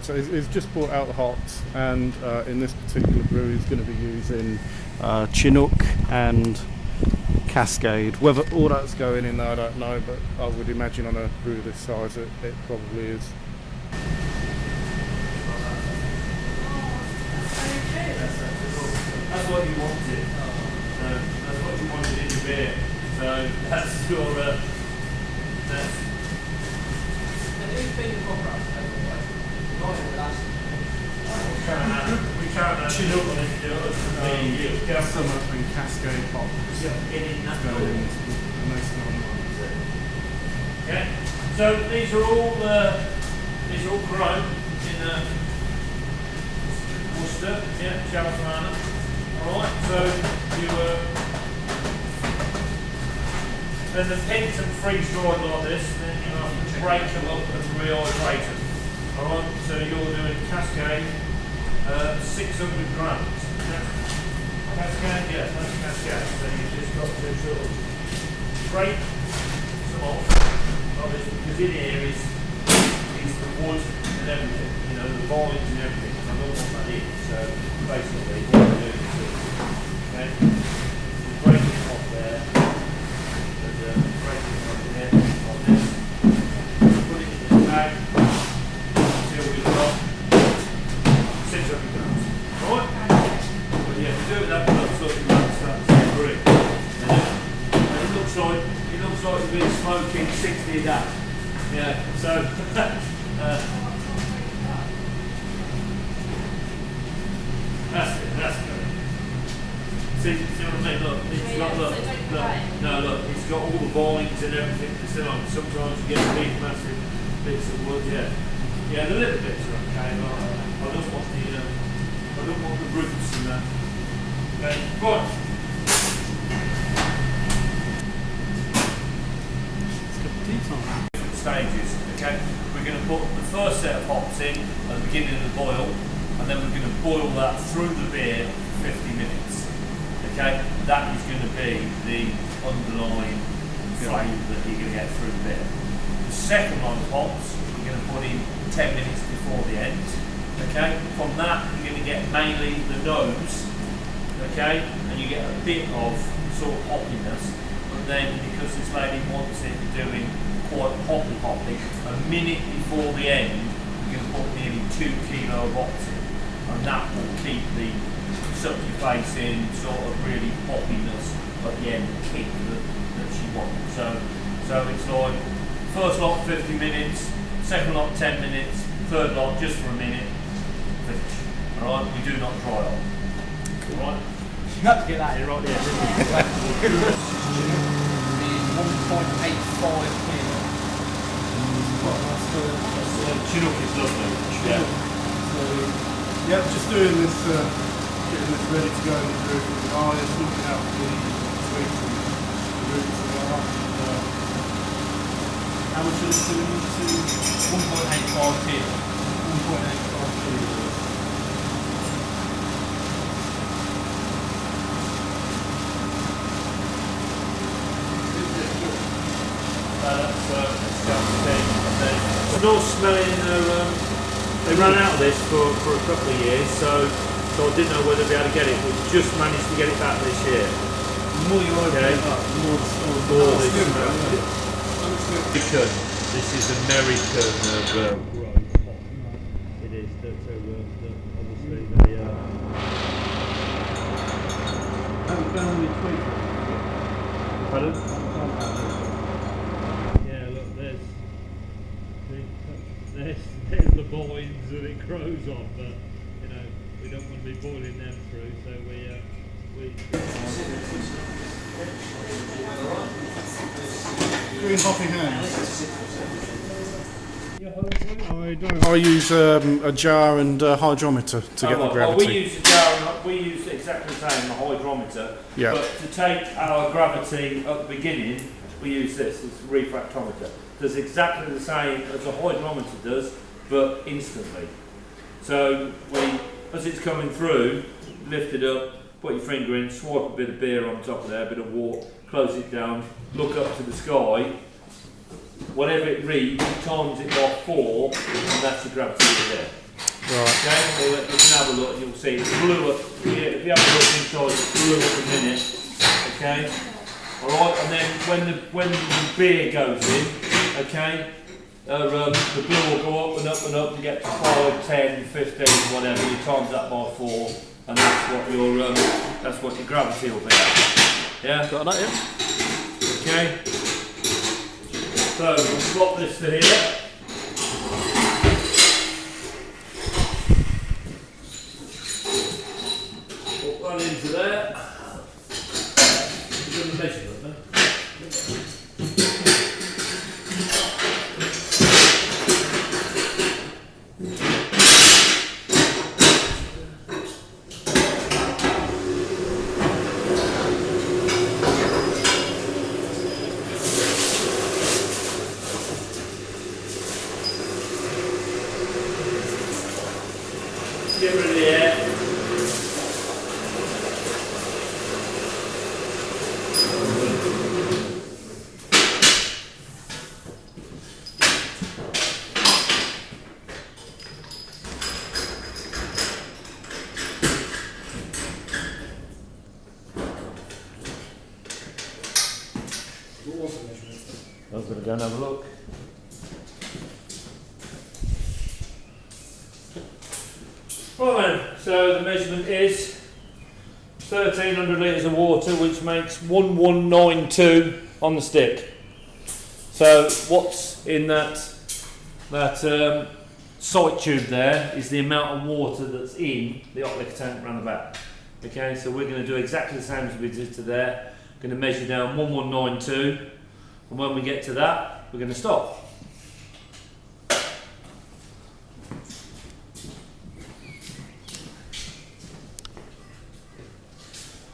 So he's just brought out the hops, and in this particular brew he's going to be using Chinook and Cascade. Whether all that's going in there I don't know, but I would imagine on a brew this size it probably is. That's what you wanted. That's what you wanted in your beer. So that's your. That's. We can't have Chinook on it. Some up in Cascade hops. Yeah. So these are all grown in Worcester, yeah, California. Alright, so you then the picked and freeze dried like this, and then you have to break them up and rehydrate them. Alright, so you're doing Cascade 600 grams. Cascade, yeah, that's Cascade. So you just got to sort of break some off like this, because in here is the wood and everything, you know, the vines and everything. I don't want that in, so basically what I'm doing is this. Okay? You break it off there, and break it off there, like this. Put it in this bag until we've got 600 grams. Alright? But yeah, if you do it that way, so you might start to see brewing. And it looks like you've been smoking 60 a day. Yeah, so that's good. See what I mean? Look, it's got look, it's got all the vines and everything still on. Sometimes you get big, massive bits of wood. Yeah, the little bits are okay. But I don't want the roots and that. Okay, right. Different stages. Okay, we're going to put the first set of hops in at the beginning of the boil, and then we're going to boil that through the beer for 50 minutes. Okay, that is going to be the underlying flavour that you're going to get through the beer. The second line of hops we're going to put in 10 minutes before the end. Okay, from that you're going to get mainly the nose. Okay, and you get a bit of sort of hoppiness, but then because this lady wants it doing quite hoppy, a minute before the end you're going to put nearly 2 kilo of hops in, and that will keep the suck your face in, sort of really hoppiness at the end, kick that she wants. So it's like first lot 50 minutes, second lot 10 minutes, third lot just for a minute, finish. Alright, we do not dry on. Alright? You have to get that in right there, didn't you? 1.85 kilo. Chinook is lovely. Yeah. So, yeah, just doing this, getting this ready to go in the brew for the guys, looking out for the sweets and the roots and all that. How much is it doing to 1.85 kilo. 1.85 kilos. It's not smelling. They ran out of this for a couple of years, so I didn't know whether they'd be able to get it. We've just managed to get it back this year. The more you open it up, the more this smell. This is American growth. It is. Obviously they. haven't found any tweaks. Pardon? Yeah, look, there's the vines that it grows on, but you know we don't want to be boiling them through, so we. Green hoppy hands. I use a jar and a hydrometer to get the gravity. Well, we use a jar and we use exactly the same, the hydrometer. Yeah. But to take our gravity at the beginning, we use this. It's a refractometer. Does exactly the same as a hydrometer does, but instantly. So we, as it's coming through, lift it up, put your finger in, swipe a bit of beer on top of there, a bit of water, close it down, look up to the sky. Whatever it reads, times it by 4, and that's the gravity there. Right. Okay, so you can have a look and you'll see it's blue up. If you have a look inside, it's blue up a minute. Okay. All right, and then when the beer goes in, okay, the blue will go up and up and up and get to 5, 10, 15, whatever. You times that by 4, and that's what your gravity will be at. Yeah. Got that, yeah? Okay. So we'll swap this to here. Put that into there. Give them a measurement, then. Get rid of the air. I was going to go and have a look. Right then, so the measurement is 1300 litres of water, which makes 1192 on the stick. So what's in that sight tube there is the amount of water that's in the hot liquor tank round the back. Okay, so we're going to do exactly the same as we did to there. Going to measure down 1192, and when we get to that, we're going to stop.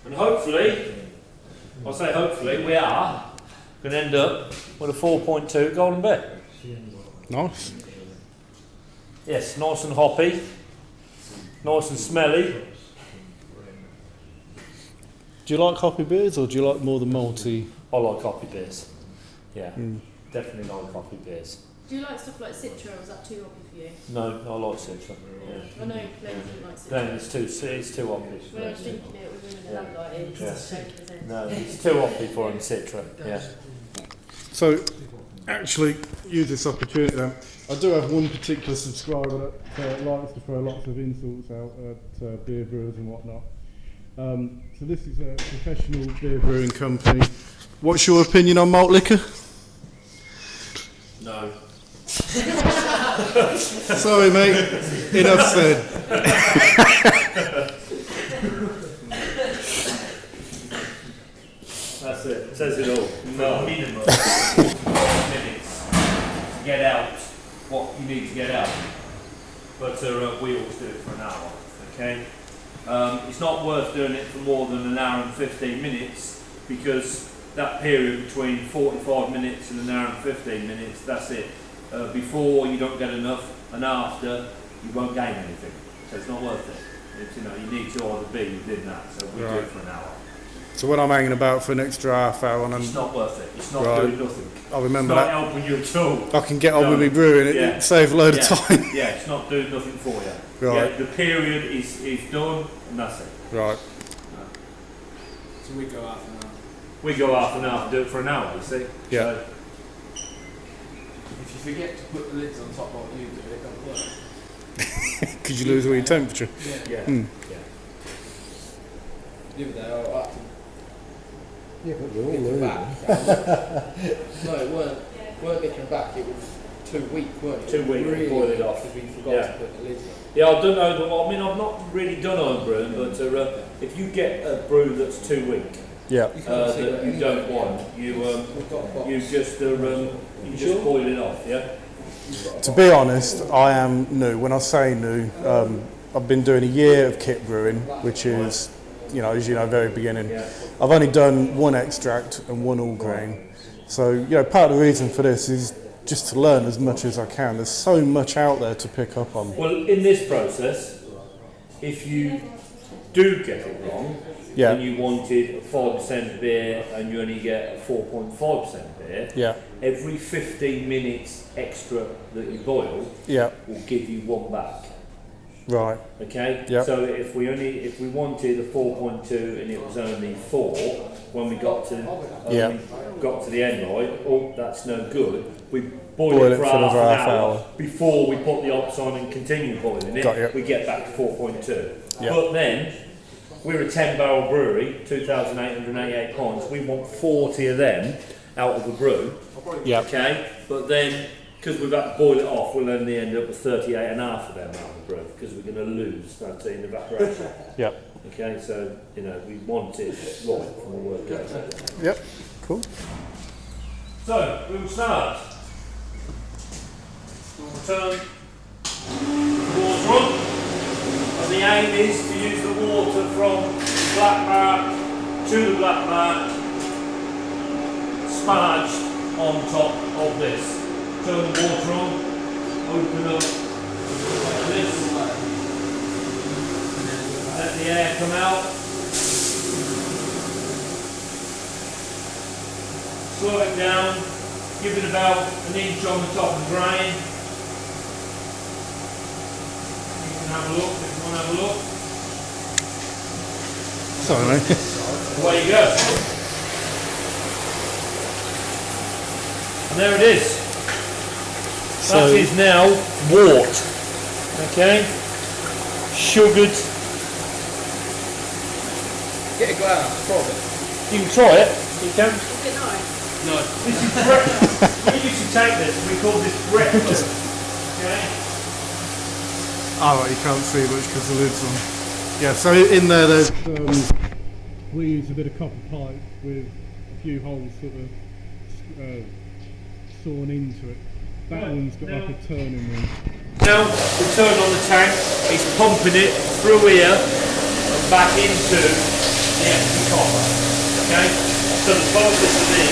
And hopefully, I say hopefully, we are going to end up with a 4.2 golden beer. Nice. Yes, nice and hoppy, nice and smelly. Do you like hoppy beers or do you like more the malty? I like hoppy beers. Yeah, definitely like hoppy beers. Do you like stuff like Citra, or is that too hoppy for you? No, I like Citra. Yeah. I know plenty don't like Citra. No, it's too hoppy. When I was drinking it with women, and like it, it's shaking his head. No, it's too hoppy for him, Citra. Yeah. So, actually, use this opportunity then. I do have one particular subscriber that likes to throw lots of insults out at beer brewers and whatnot. So this is a professional beer brewing company. What's your opinion on malt liquor? No. Sorry, mate. Enough said. That's it. It says it all. No. Minimum 5 minutes to get out what you need to get out. But we always do it for an hour. Okay. It's not worth doing it for more than an hour and 15 minutes because that period between 45 minutes and an hour and 15 minutes, that's it. Before you don't get enough, and after you won't gain anything. So it's not worth it. It's, you need to either be within that. So we do it for an hour. So when I'm hanging about for an extra half hour and it's not worth it. It's not doing nothing. I remember it's not that. helping you at all. I can get on with me brewing. It saves a load of time. Yeah, it's not doing nothing for you. Right. Yeah, the period is done, and that's it. Right. So we go half an hour. We go half an hour and do it for an hour, you see. Yeah. So, If you forget to put the lids on top like you do, it don't work. Could you lose all your temperature? yeah. Mm. Yeah. The other day I had to Yeah, but we're all get it learning. back. No, it weren't licking back, it was too weak, weren't it? 2 weeks, really boil it off. because we forgot Yeah. to put the lids on. Yeah, I don't know. I've not really done home brewing, but if you get a brew that's too weak, Yeah. You can't see that it you anyway. don't want, you just boil it off, yeah. To be honest, I am new. When I say new, I've been doing a year of kit brewing, which is, as you know, very beginning. Yeah. I've only done one extract and one all grain. So, part of the reason for this is just to learn as much as I can. There's so much out there to pick up on. Well, in this process, if you do get it wrong, Yeah. and you wanted a 5% beer and you only get a 4.5% beer, Yeah. every 15 minutes extra that you boil Yeah. will give you one back. Right. Okay. Yep. So if we wanted a 4.2 and it was only 4, when we got to the end line, oh, that's no good. We boil it for half an hour before we put the hops on and continue boiling it. We get back to 4.2. Yep. But then we're a 10-barrel brewery, 2,888 pints. We want 40 of them out of the brew. Yep. Okay. But then, because we've had to boil it off, we'll only end up with 38 and a half of them out of the brew because we're going to lose that in evaporation. Yep. Okay, so we want it right from the word go. Yep. Cool. So we will start. We'll return the water on, and the aim is to use the water from the black mark to the black mark, sparged on top of this. Turn the water on, open up like this, let the air come out, slow it down, give it about an inch on the top of the grain. You can have a look if you want to have a look. Sorry, mate. Away you go. And there it is. That is now wort. Okay? Sugared. Get a glass, try it. You can try it. You can. Is it nice? No. This is breakfast. We used to take this. We call this breakfast. Okay? Oh, right, you can't see much because the lid's on. Yeah, so in there there's we use a bit of copper pipe with a few holes sort of sawn into it. That one's got like a turning one. Now we turn on the tank, it's pumping it through here and back into the empty copper. Okay? So the focus of this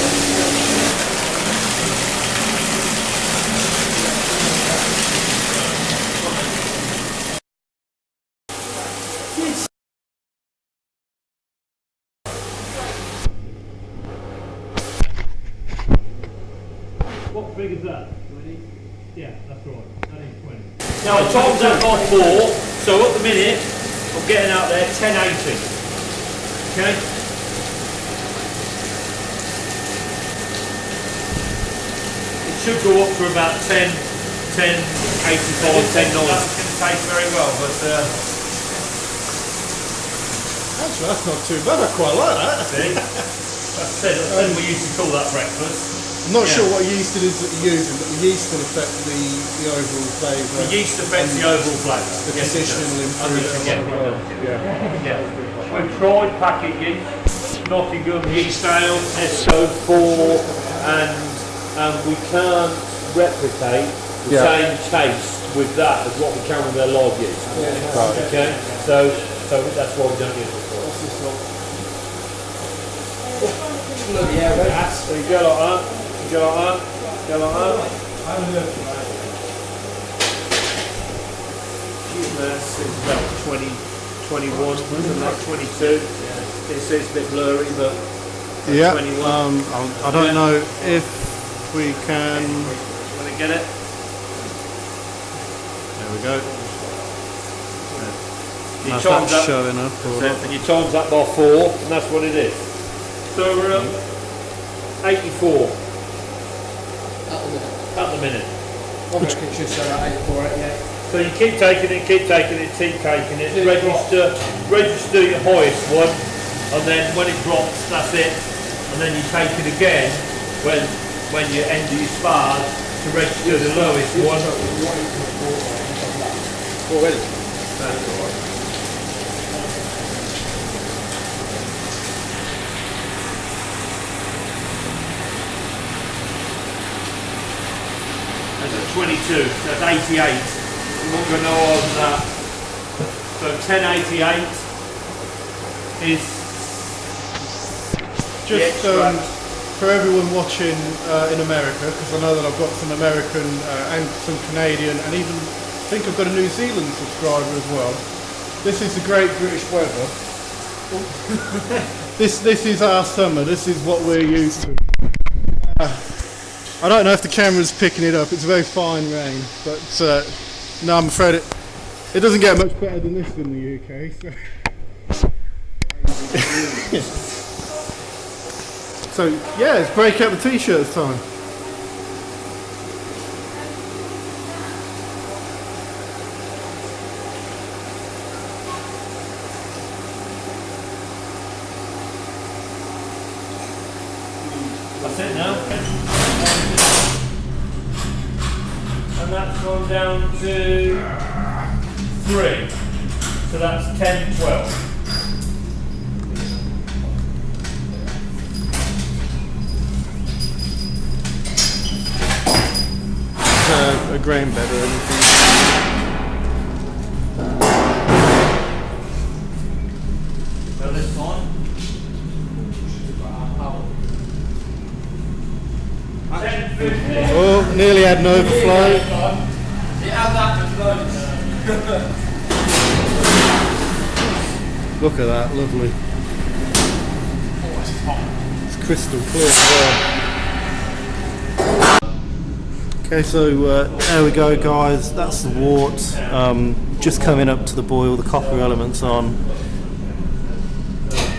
what big is that? 20? Yeah, that's right. That is 20. Now I times that by 4, so at the minute I'm getting out there 1080. Okay? It should go up to about 10, 85, 10, 90. That's going to taste very well, but Actually, that's not too bad. I quite like that. see? Like I said, we used to call that breakfast. I'm not sure what yeast it is that you're using, but the yeast will affect the overall flavour. The yeast affects the overall flavour. The conditioning will improve it as well. Yeah. We've tried packaging, Nottingham yeast ale, SO4, and we can't replicate the same taste with that as what we can with their live yeast. Right. Okay, so that's why we don't use it for. Bloody hell, that's So you go like that, you go like that, go like that. This is about 20, 21, something like 22. This is a bit blurry, but Yeah. 21. I don't know if we can. Want to get it? There we go. You That's times that, showing up. and you times that by 4, and that's what it is. So we're at 84 at the minute. I reckon it should say that 84, 88. So you keep taking it, keep taking it, keep taking it. Register your highest one, and then when it drops, that's it. And then you take it again when you end your spars to register the lowest one. Already? That's all right. That's at 22, that's 88. I'm not going to know on that. So 1088 is Just for everyone watching in America, because I know that I've got some American and some Canadian, and even I think I've got a New Zealand subscriber as well. This is the great British weather. This is our summer. This is what we're used to. I don't know if the camera's picking it up. It's a very fine rain, but no, I'm afraid It doesn't get much better than this in the UK. So yeah, it's break out the t-shirts time. That's it now. And that's gone down to 3. So that's 10, 12. A grain better than anything. So this time. 10, 15. Oh, nearly had an overflow. It has happened loads. Look at that, lovely. It's crystal clear as well. Okay, so there we go, guys. That's the wort. Just coming up to the boil, the copper elements on.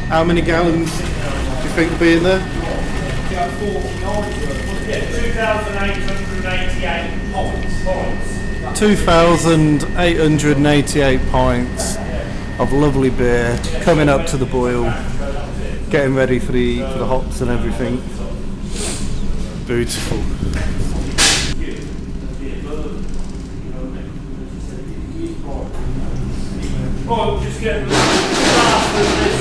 How many gallons do you think will be in there? 2,888 pints. 2,888 pints of lovely beer coming up to the boil, getting ready for the hops and everything. Beautiful. Right, we'll just get the last of this.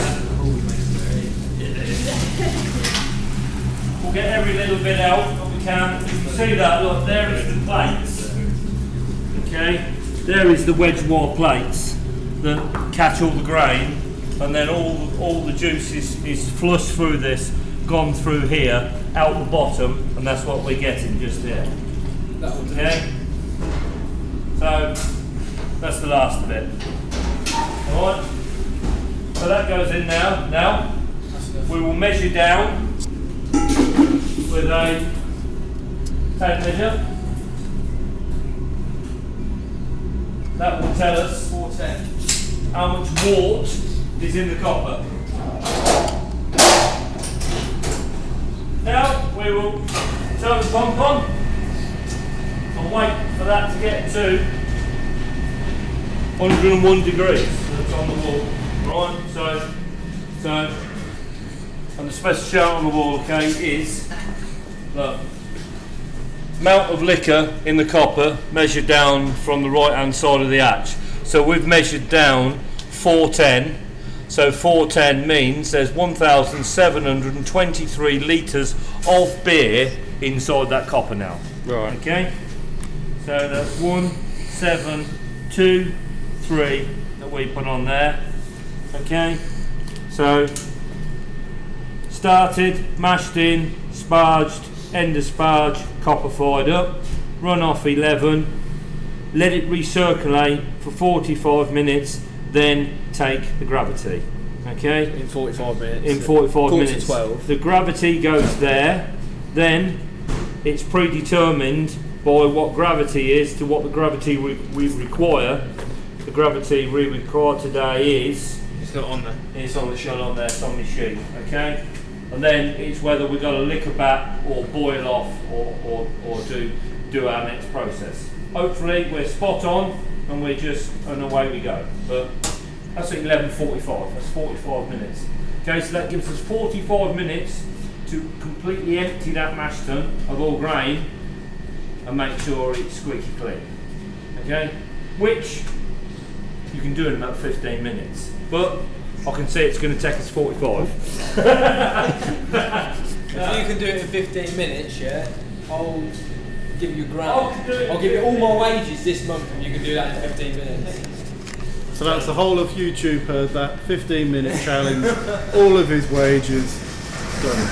We'll get every little bit out that we can. If you see that, look, there is the plates. Okay, there is the wedge wire plates that catch all the grain, and then all the juice is flushed through this, gone through here, out the bottom, and that's what we're getting just there. Okay, so that's the last of it. Alright, so that goes in now. Now, we will measure down with a tape measure. That will tell us 410 how much wort is in the copper. Now, we will turn the pump on and wait for that to get to 101 degrees. That's on the wall, right? So, and the special chart on the wall, okay, is look, amount of liquor in the copper measured down from the right hand side of the hatch. So we've measured down 410. So 410 means there's 1,723 litres of beer inside that copper now. Right. Okay. So that's 1,723 that we put on there. Okay. So started, mashed in, sparged, end of sparge, copper fired up, run off 11, let it recirculate for 45 minutes, then take the gravity. Okay? In 45 minutes. In 45 minutes. 12. The gravity goes there, then it's predetermined by what gravity is to what the gravity we require. The gravity we require today is... It's not on there. It's on the sheet. On there, it's on the sheet. Okay? And then it's whether we've got to liquor back or boil off or do our next process. Hopefully we're spot on and and away we go. But that's at 11:45. That's 45 minutes. Okay, so that gives us 45 minutes to completely empty that mash tun of all grain and make sure it's squeaky clean. Okay, which you can do in about 15 minutes. But I can see it's going to take us 45. If you can do it in 15 minutes, yeah, I'll give you a grand. I'll give you all my wages this month if you can do that in 15 minutes. So that's the whole of YouTube heard that 15-minute challenge, all of his wages done.